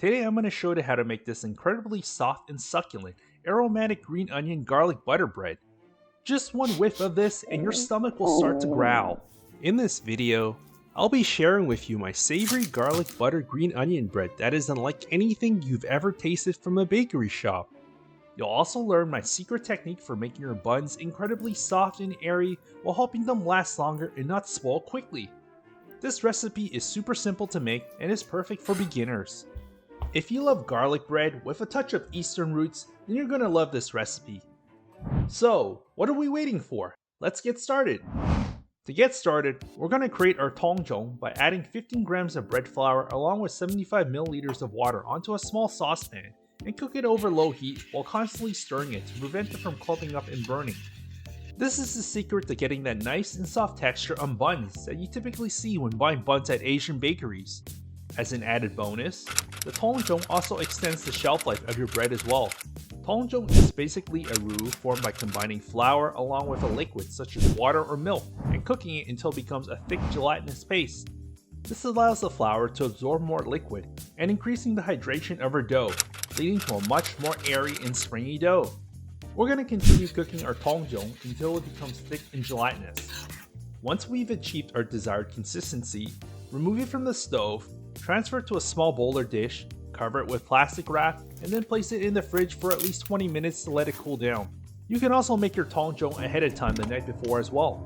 Today I'm going to show you how to make this incredibly soft and succulent, aromatic green onion garlic butter bread. Just one whiff of this and your stomach will start to growl. In this video, I'll be sharing with you my savory garlic butter green onion bread that is unlike anything you've ever tasted from a bakery shop. You'll also learn my secret technique for making your buns incredibly soft and airy while helping them last longer and not spoil quickly. This recipe is super simple to make and is perfect for beginners. If you love garlic bread with a touch of Eastern roots, then you're gonna love this recipe. So, what are we waiting for? Let's get started! To get started, we're gonna create our Tangzhong by adding 15 grams of bread flour along with 75 milliliters of water onto a small saucepan and cook it over low heat while constantly stirring it to prevent it from clumping up and burning. This is the secret to getting that nice and soft texture on buns that you typically see when buying buns at Asian bakeries. As an added bonus, the Tangzhong also extends the shelf life of your bread as well. Tangzhong is basically a roux formed by combining flour along with a liquid such as water or milk and cooking it until it becomes a thick gelatinous paste. This allows the flour to absorb more liquid and increasing the hydration of our dough, leading to a much more airy and springy dough. We're going to continue cooking our Tangzhong until it becomes thick and gelatinous. Once we've achieved our desired consistency, remove it from the stove, transfer it to a small bowl or dish, cover it with plastic wrap, and then place it in the fridge for at least 20 minutes to let it cool down. You can also make your Tangzhong ahead of time the night before as well.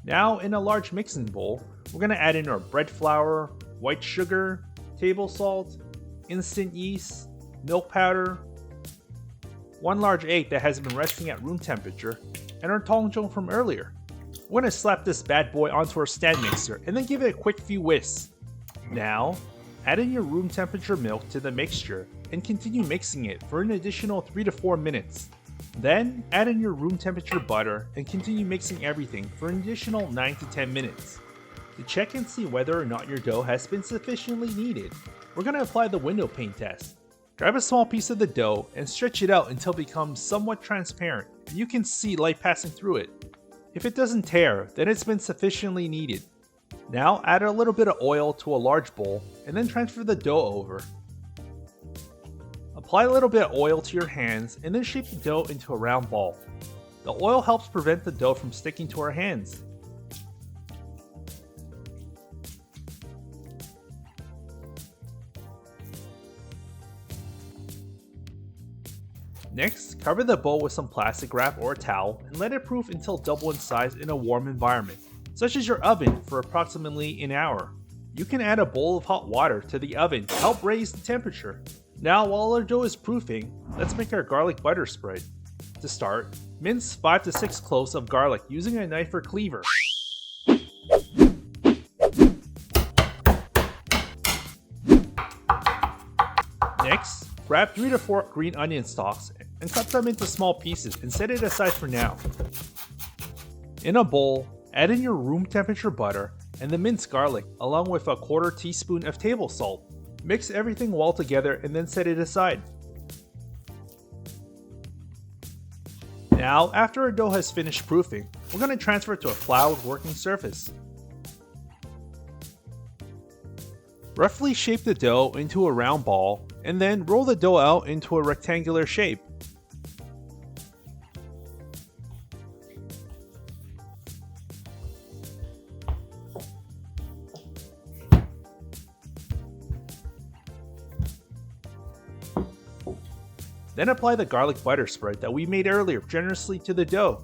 Now in a large mixing bowl, we're going to add in our bread flour, white sugar, table salt, instant yeast, milk powder, one large egg that has been resting at room temperature, and our Tangzhong from earlier. We're going to slap this bad boy onto our stand mixer and then give it a quick few whisks. Now, add in your room temperature milk to the mixture and continue mixing it for an additional 3 to 4 minutes. Then, add in your room temperature butter and continue mixing everything for an additional 9 to 10 minutes. To check and see whether or not your dough has been sufficiently kneaded, we're going to apply the window pane test. Grab a small piece of the dough and stretch it out until it becomes somewhat transparent and you can see light passing through it. If it doesn't tear, then it's been sufficiently kneaded. Now add a little bit of oil to a large bowl and then transfer the dough over. Apply a little bit of oil to your hands and then shape the dough into a round ball. The oil helps prevent the dough from sticking to our hands. Next, cover the bowl with some plastic wrap or a towel and let it proof until double in size in a warm environment, such as your oven, for approximately an hour. You can add a bowl of hot water to the oven to help raise the temperature. Now while our dough is proofing, let's make our garlic butter spread. To start, mince 5 to 6 cloves of garlic using a knife or cleaver. Next, grab 3 to 4 green onion stalks and cut them into small pieces and set it aside for now. In a bowl, add in your room temperature butter and the minced garlic along with a 1/4 teaspoon of table salt. Mix everything well together and then set it aside. Now, after our dough has finished proofing, we're going to transfer it to a floured working surface. Roughly shape the dough into a round ball and then roll the dough out into a rectangular shape. Then apply the garlic butter spread that we made earlier generously to the dough.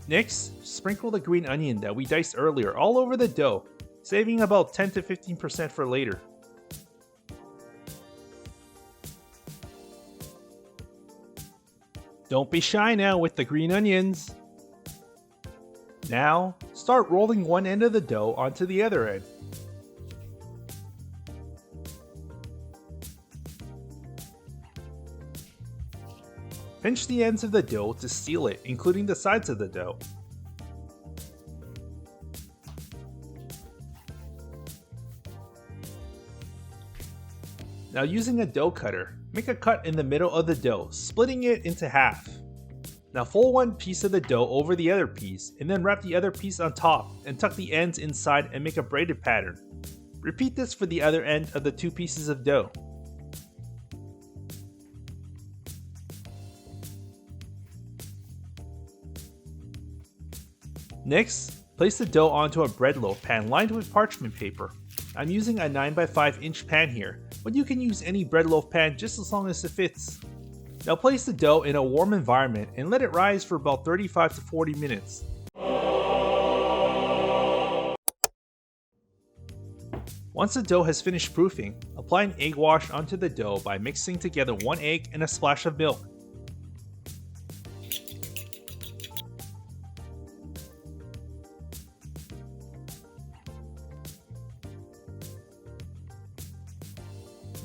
Next, sprinkle the green onion that we diced earlier all over the dough, saving about 10 to 15% for later. Don't be shy now with the green onions. Now, start rolling one end of the dough onto the other end. Pinch the ends of the dough to seal it, including the sides of the dough. Now using a dough cutter, make a cut in the middle of the dough, splitting it into half. Now fold one piece of the dough over the other piece, and then wrap the other piece on top and tuck the ends inside and make a braided pattern. Repeat this for the other end of the 2 pieces of dough. Next, place the dough onto a bread loaf pan lined with parchment paper. I'm using a 9x5 inch pan here, but you can use any bread loaf pan just as long as it fits. Now place the dough in a warm environment and let it rise for about 35 to 40 minutes. Once the dough has finished proofing, apply an egg wash onto the dough by mixing together 1 egg and a splash of milk.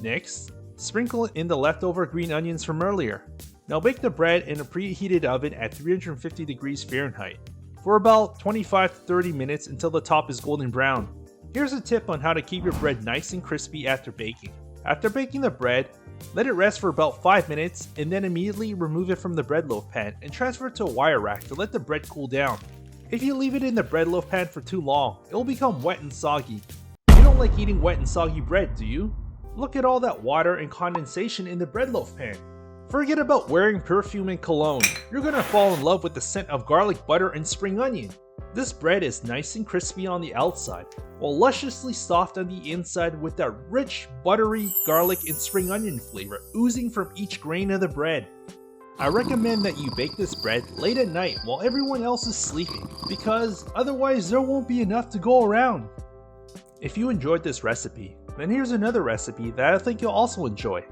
Next, sprinkle in the leftover green onions from earlier. Now bake the bread in a preheated oven at 350 degrees Fahrenheit for about 25 to 30 minutes until the top is golden brown. Here's a tip on how to keep your bread nice and crispy after baking. After baking the bread, let it rest for about 5 minutes and then immediately remove it from the bread loaf pan and transfer it to a wire rack to let the bread cool down. If you leave it in the bread loaf pan for too long, it will become wet and soggy. You don't like eating wet and soggy bread, do you? Look at all that water and condensation in the bread loaf pan. Forget about wearing perfume and cologne. You're gonna fall in love with the scent of garlic butter and spring onion. This bread is nice and crispy on the outside, while lusciously soft on the inside with that rich, buttery garlic and spring onion flavor oozing from each grain of the bread. I recommend that you bake this bread late at night while everyone else is sleeping, because otherwise there won't be enough to go around. If you enjoyed this recipe, then here's another recipe that I think you'll also enjoy.